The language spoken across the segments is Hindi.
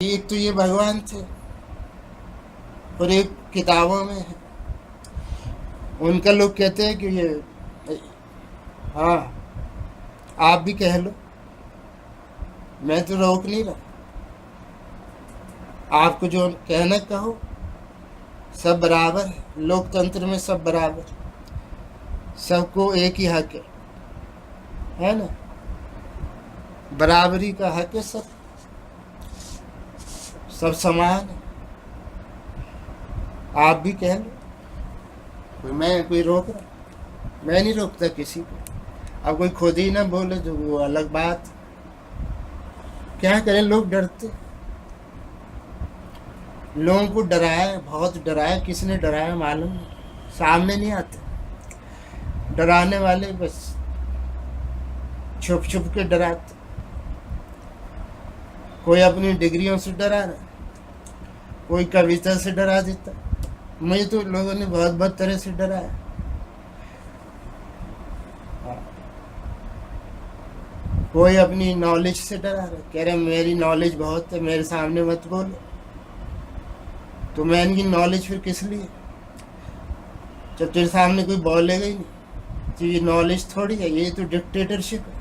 एक तो ये भगवान थे और एक किताबों में है। उनका लोग कहते हैं कि ये, हाँ, आप भी कह लो, मैं तो रोक नहीं रहा। आपको जो कहना कहो, सब बराबर है। लोकतंत्र में सब बराबर, सबको एक ही हक है ना। बराबरी का हक है, सब सब समान है। आप भी कह लो, कोई रोक रहा? मैं नहीं रोकता किसी को। अब कोई खुद ही ना बोले तो वो अलग बात। क्या करें, लोग डरते। लोगों को डराया, बहुत डराया। किसने डराया मालूम नहीं, सामने नहीं आते। डराने वाले बस छुप छुप के डराते। कोई अपनी डिग्रियों से डरा रहा, कोई कविता से डरा देता। मुझे तो लोगों ने बहुत बहुत तरह से डराया। कोई अपनी नॉलेज से डरा रहा, कह रहे मेरी नॉलेज बहुत है, मेरे सामने मत बोलो। तो मैं इनकी नॉलेज फिर किस लिए, जब तेरे सामने कोई बोलेगा ही नहीं तो ये नॉलेज थोड़ी है, ये तो डिक्टेटरशिप है।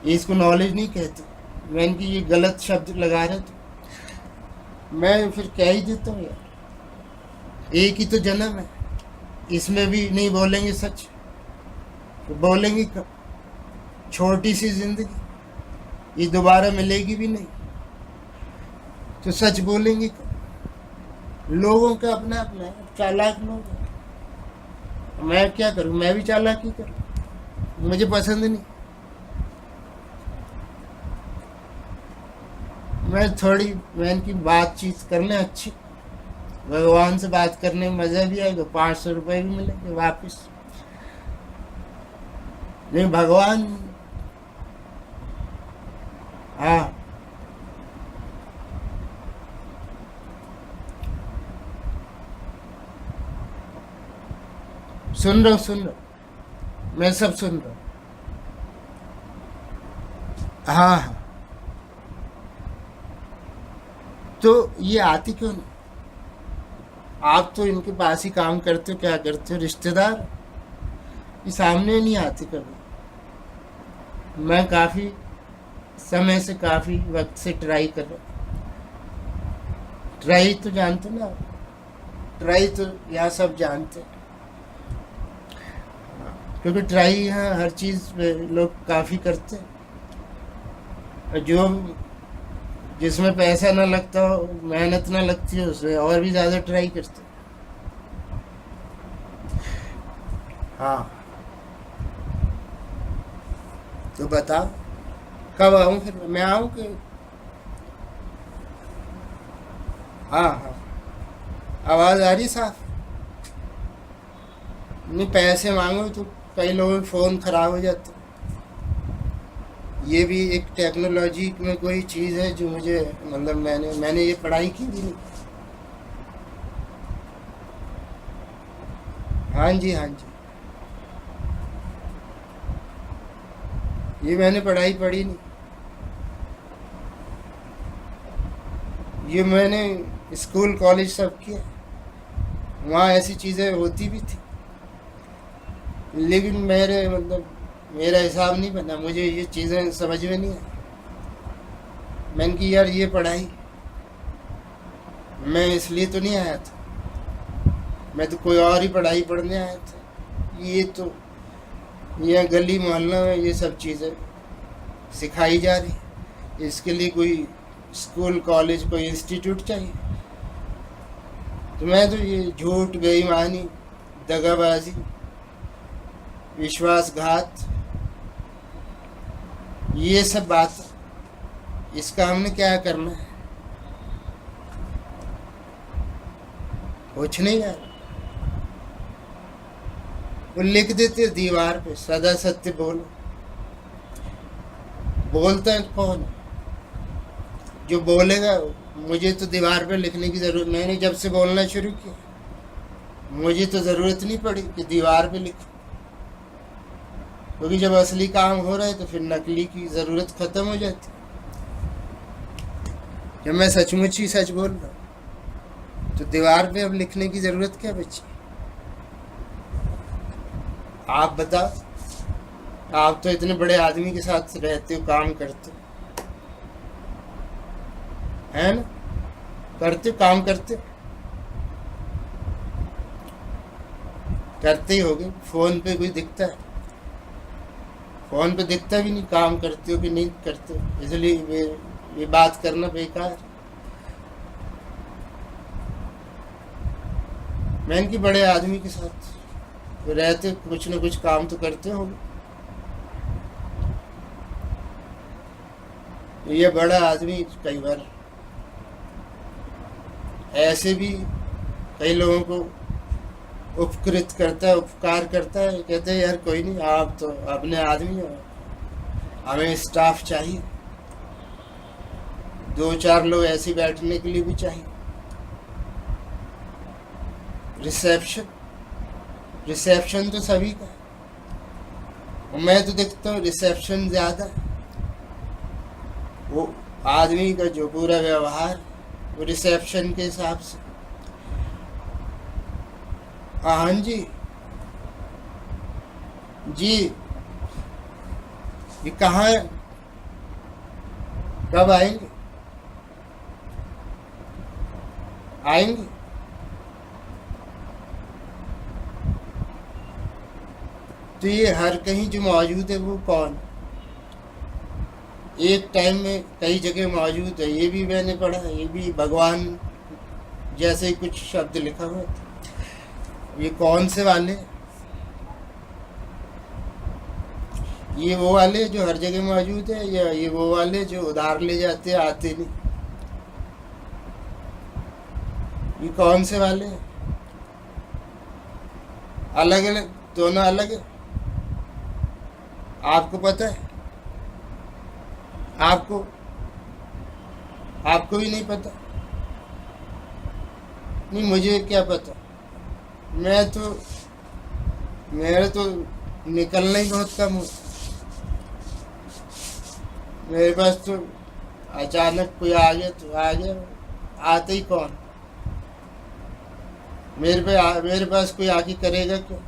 ये इसको नॉलेज नहीं कहते। मैं इनकी ये गलत शब्द लगा रहे तो मैं फिर कह ही देता हूँ यार, एक ही तो जन्म है, इसमें भी नहीं बोलेंगे सच तो बोलेंगे कब? छोटी सी जिंदगी, ये दोबारा मिलेगी भी नहीं, तो सच बोलेंगे कब? लोगों का अपना अपना है, चालाक लोग हैं। मैं क्या करूं, मैं भी चालाकी करूं? मुझे पसंद नहीं। मैं इनकी बातचीत करने अच्छी, भगवान से बात करने में मजा भी आएगा, 500 रुपये भी मिलेंगे वापस। नहीं भगवान, हाँ, सुन रहा हूँ, मैं सब सुन रहा हूँ। हाँ हाँ, तो ये आती क्यों नहीं? आप तो इनके पास ही काम करते हो, क्या करते हो, रिश्तेदार? ये सामने नहीं आते कभी। मैं काफ़ी समय से, काफ़ी वक्त से ट्राई कर रहा हूँ। ट्राई तो जानते ना आप? ट्राई तो यहाँ सब जानते हैं, क्योंकि ट्राई यहाँ हर चीज़ पे लोग काफ़ी करते हैं। और जो जिसमें पैसा ना लगता हो, मेहनत ना लगती हो, उसमें और भी ज़्यादा ट्राई करते हैं। हाँ, तो बताओ कब आऊँ? फिर मैं आऊँ कि? हाँ हाँ, आवाज़ आ रही साफ? नहीं, पैसे मांगो तो कई लोगों के फ़ोन ख़राब हो जाते। ये भी एक टेक्नोलॉजी में कोई चीज़ है जो मुझे, मतलब मैंने ये पढ़ाई की भी नहीं। हाँ जी, हाँ जी, ये मैंने पढ़ाई पढ़ी नहीं। ये मैंने स्कूल कॉलेज सब किया, वहाँ ऐसी चीज़ें होती भी थी, लेकिन मेरा हिसाब नहीं बना, मुझे ये चीज़ें समझ में नहीं आई। मैंने कि यार ये पढ़ाई, मैं इसलिए तो नहीं आया था, मैं तो कोई और ही पढ़ाई पढ़ने आया था। ये तो यहाँ गली मोहल्ला में ये सब चीज़ें सिखाई जा रही, इसके लिए कोई स्कूल कॉलेज कोई इंस्टीट्यूट चाहिए? तो मैं तो ये झूठ, बेईमानी, दगाबाजी, विश्वासघात, ये सब बात, इसका हमने क्या करना है? कुछ नहीं यार। वो लिख देते दीवार पे, सदा सत्य बोलो। बोलता है कौन? जो बोलेगा। मुझे तो दीवार पे लिखने की ज़रूरत, मैंने जब से बोलना शुरू किया मुझे तो ज़रूरत नहीं पड़ी कि दीवार पे लिखूं, क्योंकि जब असली काम हो रहा है तो फिर नकली की ज़रूरत ख़त्म हो जाती। जब मैं सचमुच ही सच बोल रहा हूँ तो दीवार पे अब लिखने की जरूरत क्या बची? आप बताओ, आप तो इतने बड़े आदमी के साथ रहते हो, काम करते हो, है ना? करते हो, काम करते हो, करते ही होगे। फोन पे कोई दिखता है? फोन पे दिखता भी नहीं काम करते हो कि नहीं करते हो, इसलिए ये बात करना बेकार। मैं इनकी बड़े आदमी के साथ तो रहते, कुछ ना कुछ काम तो करते हो। ये बड़ा आदमी कई बार ऐसे भी कई लोगों को उपकृत करता है, उपकार करता है। कहते हैं यार कोई नहीं, आप तो अपने आदमी हो, हमें स्टाफ चाहिए, 2-4 लोग ऐसे बैठने के लिए भी चाहिए। रिसेप्शन तो सभी का है। मैं तो देखता हूँ रिसेप्शन ज्यादा, वो आदमी का जो पूरा व्यवहार वो रिसेप्शन के हिसाब से। हाँ जी जी, ये कहाँ है, कब आएंगे? आएंगे? तो ये हर कहीं जो मौजूद है वो कौन? एक टाइम में कई जगह मौजूद है, ये भी मैंने पढ़ा, ये भी भगवान जैसे ही कुछ शब्द लिखा हुआ था। ये कौन से वाले? ये वो वाले जो हर जगह मौजूद है, या ये वो वाले जो उधार ले जाते हैं, आते नहीं? ये कौन से वाले हैं? अलग अलग, दोनों अलग है। आपको पता है? आपको आपको भी नहीं पता? नहीं, मुझे क्या पता, मेरा तो निकलना ही बहुत कम हो। मेरे पास तो अचानक कोई आ गया तो आ गया, आते ही कौन? मेरे पास कोई आके करेगा क्या?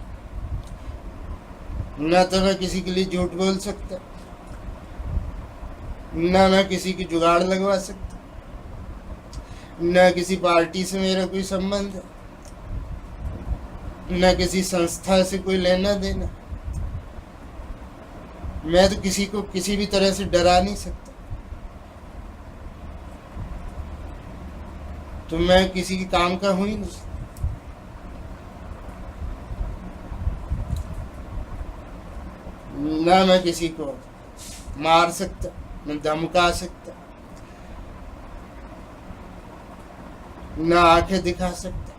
ना तो मैं किसी के लिए झूठ बोल सकता, ना मैं किसी की जुगाड़ लगवा सकता, ना किसी पार्टी से मेरा कोई संबंध है, ना किसी संस्था से कोई लेना देना। मैं तो किसी को किसी भी तरह से डरा नहीं सकता। तो मैं किसी के काम का हूं ही नहीं। ना मैं किसी को मार सकता, न धमका सकता, न आंखें दिखा सकता,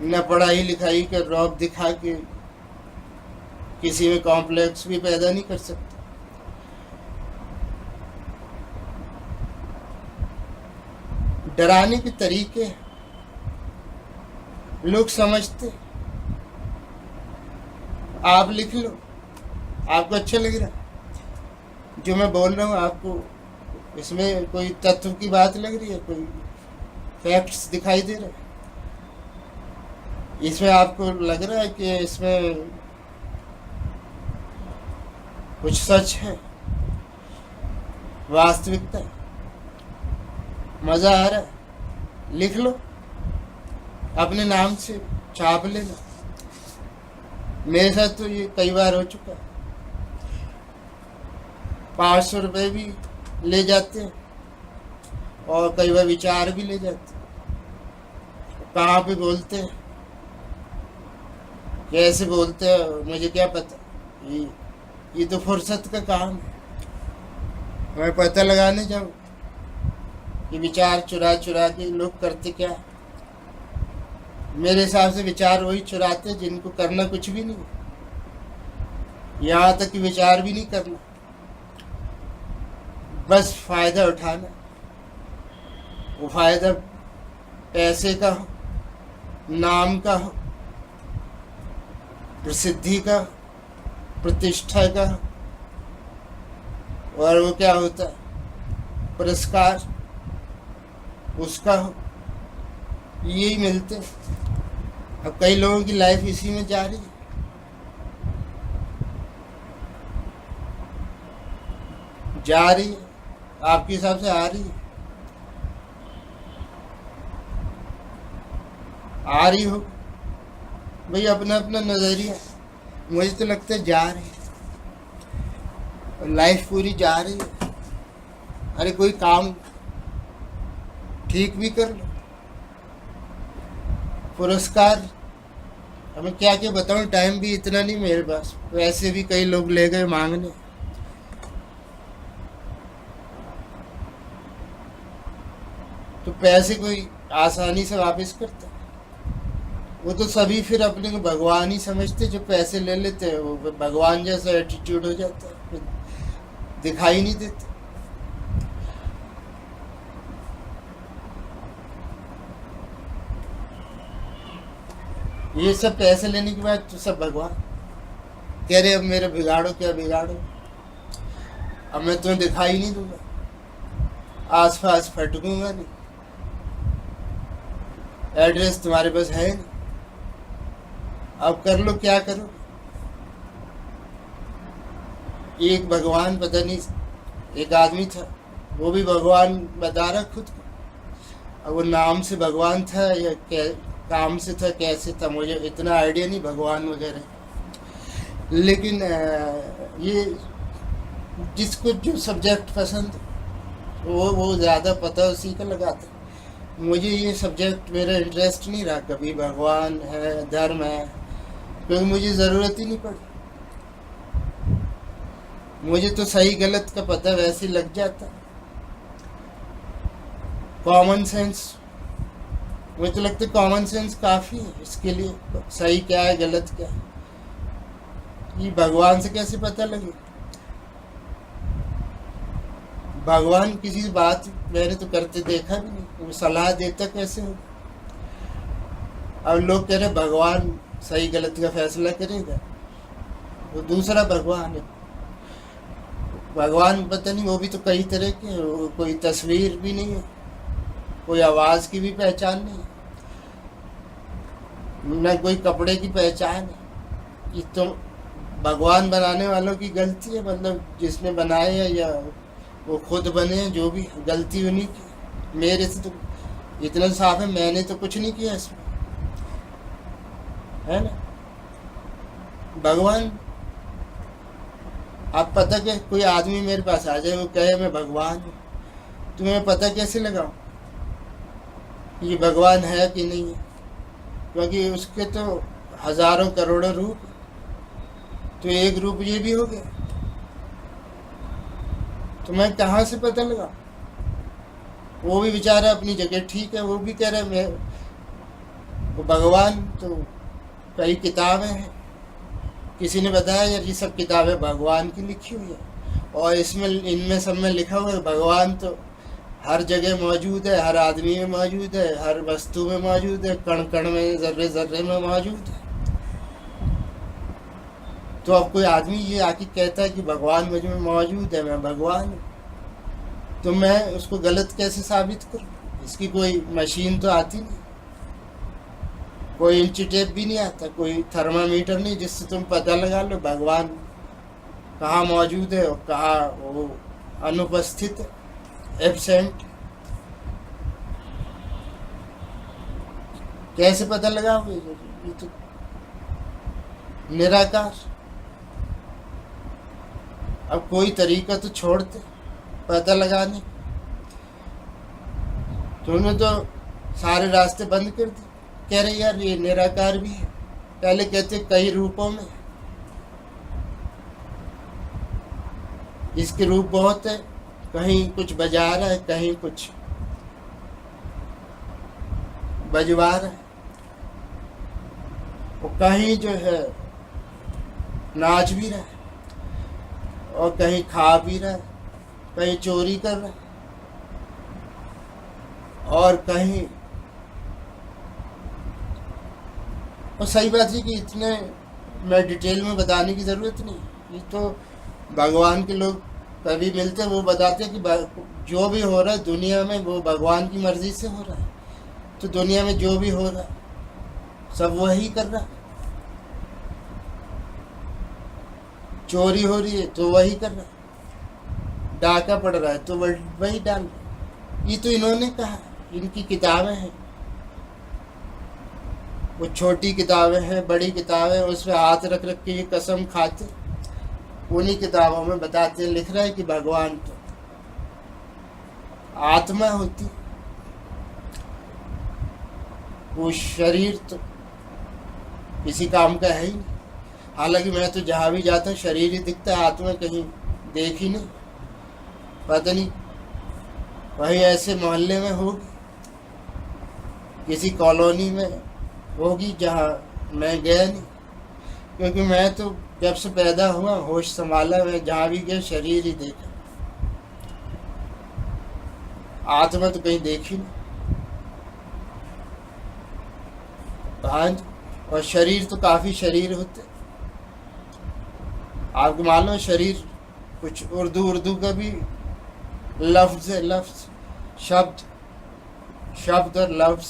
न पढ़ाई लिखाई का रौब दिखा के किसी में कॉम्प्लेक्स भी पैदा नहीं कर सकता। डराने के तरीके लोग समझते। आप लिख लो, आपको अच्छा लग रहा है जो मैं बोल रहा हूँ? आपको इसमें कोई तत्व की बात लग रही है? कोई फैक्ट्स दिखाई दे रहे हैं? इसमें आपको लग रहा है कि इसमें कुछ सच है, वास्तविकता? मजा आ रहा है? लिख लो, अपने नाम से छाप लेना। मेरे साथ तो ये कई बार हो चुका है। 500 रुपये भी ले जाते हैं और कई बार विचार भी ले जाते हैं। कहाँ पे बोलते हैं, कैसे बोलते हैं, मुझे क्या पता। ये तो फुर्सत का काम है। मैं पता लगाने जाऊँ कि विचार चुरा चुरा के लोग करते क्या? मेरे हिसाब से विचार वही चुराते जिनको करना कुछ भी नहीं, यहाँ तक कि विचार भी नहीं करना, बस फायदा उठाना। वो फायदा पैसे का हो, नाम का हो, प्रसिद्धि का, प्रतिष्ठा का। और वो क्या होता है, पुरस्कार उसका हो, यही मिलते। अब कई लोगों की लाइफ इसी में जा रही है। जा रही है, आपके हिसाब से आ रही है? आ रही हो भाई, अपना अपना नजरिया। मुझे तो लगता है जा रही है, लाइफ पूरी जा रही है। अरे कोई काम ठीक भी कर लो, पुरस्कार। अब मैं क्या क्या बताऊं, टाइम भी इतना नहीं मेरे पास। वैसे भी कई लोग ले गए मांगने। तो पैसे कोई आसानी से वापस करता? वो तो सभी फिर अपने को भगवान ही समझते जो पैसे ले लेते हैं। वो भगवान जैसा एटीट्यूड हो जाता है, फिर दिखाई नहीं देते। ये सब पैसे लेने के बाद तो सब भगवान कह रहे अब मेरा बिगाड़ो, क्या बिगाड़ो, अब मैं तुम्हें दिखाई नहीं दूंगा, आस पास फटकूंगा नहीं, एड्रेस तुम्हारे पास है नहीं, अब कर लो क्या करो। एक भगवान, पता नहीं, एक आदमी था, वो भी भगवान बता रहा खुद को। अब वो नाम से भगवान था या काम से था, कैसे था, मुझे इतना आइडिया नहीं भगवान वगैरह। लेकिन ये जिसको जो सब्जेक्ट पसंद वो ज़्यादा पता उसी का लगाता। मुझे ये सब्जेक्ट, मेरा इंटरेस्ट नहीं रहा कभी भगवान है, धर्म है, क्योंकि मुझे ज़रूरत ही नहीं पड़ी। मुझे तो सही गलत का पता वैसे ही लग जाता। कॉमन सेंस, मुझे तो लगता है कॉमन सेंस काफ़ी है इसके लिए। सही क्या है, गलत क्या है, ये भगवान से कैसे पता लगे? भगवान किसी बात मैंने तो करते देखा भी नहीं, वो सलाह देता कैसे हो? अब लोग कह रहे भगवान सही गलत का फैसला करेगा, वो दूसरा भगवान है। भगवान पता नहीं, वो भी तो कई तरह के हैं। वो कोई तस्वीर भी नहीं है, कोई आवाज़ की भी पहचान नहीं, न कोई कपड़े की पहचान है। ये तो भगवान बनाने वालों की गलती है, मतलब जिसने बनाए है या वो खुद बने हैं, जो भी गलती उन्हीं की। मेरे से तो इतना साफ है, मैंने तो कुछ नहीं किया इसमें, है ना। भगवान, आप पता क्या, कोई आदमी मेरे पास आ जाए, वो कहे मैं भगवान हूँ, तुम्हें पता कैसे लगाऊं कि ये भगवान है कि नहीं है? क्योंकि उसके तो हजारों करोड़ों रूप, तो एक रूप ये भी हो गया, तो मैं कहाँ से पता लगा? वो भी बेचारा अपनी जगह ठीक है, वो भी कह रहा है मैं वो भगवान। तो कई किताबें हैं, किसी ने बताया यार ये सब किताबें भगवान की लिखी हुई है, और इसमें इनमें सब में लिखा हुआ है भगवान तो हर जगह मौजूद है, हर आदमी में मौजूद है, हर वस्तु में मौजूद है, कण कण में, जर्रे जर्रे में मौजूद है। तो अब कोई आदमी ये आके कहता है कि भगवान मुझ में मौजूद है, मैं भगवान हूँ, तो मैं उसको गलत कैसे साबित करूँ? इसकी कोई मशीन तो आती नहीं, कोई इंची टेप भी नहीं आता, कोई थर्मामीटर नहीं जिससे तुम पता लगा लो भगवान कहाँ मौजूद है और कहाँ वो अनुपस्थित है, एब्सेंट। कैसे पता लगाओगे? ये तो निराकार। अब कोई तरीका तो छोड़ते पता लगाने, तुमने तो सारे रास्ते बंद कर दिए। कह रहे यार ये निराकार भी है, पहले कहते कई रूपों में, इसके रूप बहुत है, कहीं कुछ बजा रहा है, कहीं कुछ बजवा रहा है, और कहीं जो है नाच भी रहा है, और कहीं खा भी रहा है, कहीं चोरी कर रहा है, और कहीं। और सही बात है कि इतने मैं डिटेल में बताने की ज़रूरत नहीं, ये तो भगवान के लोग कभी मिलते वो बताते कि जो भी हो रहा है दुनिया में वो भगवान की मर्जी से हो रहा है। तो दुनिया में जो भी हो रहा है सब वही कर रहा है। चोरी हो रही है तो वही कर रहा है, डाका पड़ रहा है तो वही डाल रहा है। ये तो इन्होंने कहा, इनकी किताबें हैं, वो छोटी किताबें हैं बड़ी किताबें, उसमें हाथ रख रख के ये कसम खाते, उन्हीं किताबों में बताते लिख रहा है कि भगवान तो आत्मा होती, वो शरीर तो किसी काम का है ही नहीं। हालांकि मैं तो जहाँ भी जाता हूँ शरीर ही दिखता है, आत्मा कहीं देख ही नहीं। पता नहीं वही ऐसे मोहल्ले में होगी, किसी कॉलोनी में होगी जहाँ मैं गया नहीं, क्योंकि मैं तो जब से पैदा हुआ होश संभाला, मैं जहाँ भी गया शरीर ही देखा, आत्मा तो कहीं देखी नहीं। और शरीर तो काफ़ी शरीर होते, आपको मालूम है शरीर कुछ उर्दू का भी लफ्ज है, लफ्ज शब्द, शब्द और लफ्ज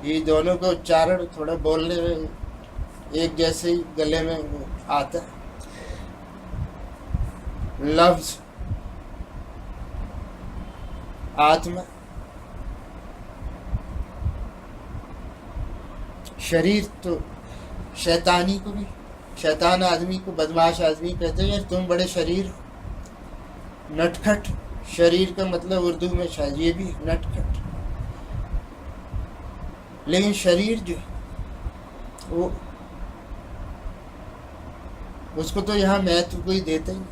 ये दोनों का उच्चारण थोड़ा बोलने में एक जैसे ही गले में आता है। लफ्ज आत्मा, शरीर तो शैतानी को भी, शैतान आदमी को, बदमाश आदमी कहते हैं यार तुम बड़े शरीर हो, नटखट। शरीर का मतलब उर्दू में शायद ये भी नटखट। लेकिन शरीर जो वो उसको तो यहाँ महत्व कोई देता ही नहीं।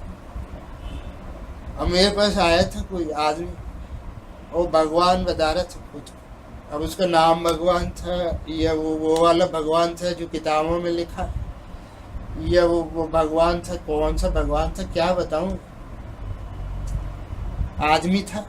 अब मेरे पास आया था कोई आदमी, वो भगवान बता रहा था खुद, अब उसका नाम भगवान था या वो वाला भगवान था जो किताबों में लिखा, या वो भगवान था, कौन सा भगवान था क्या बताऊं। आदमी था,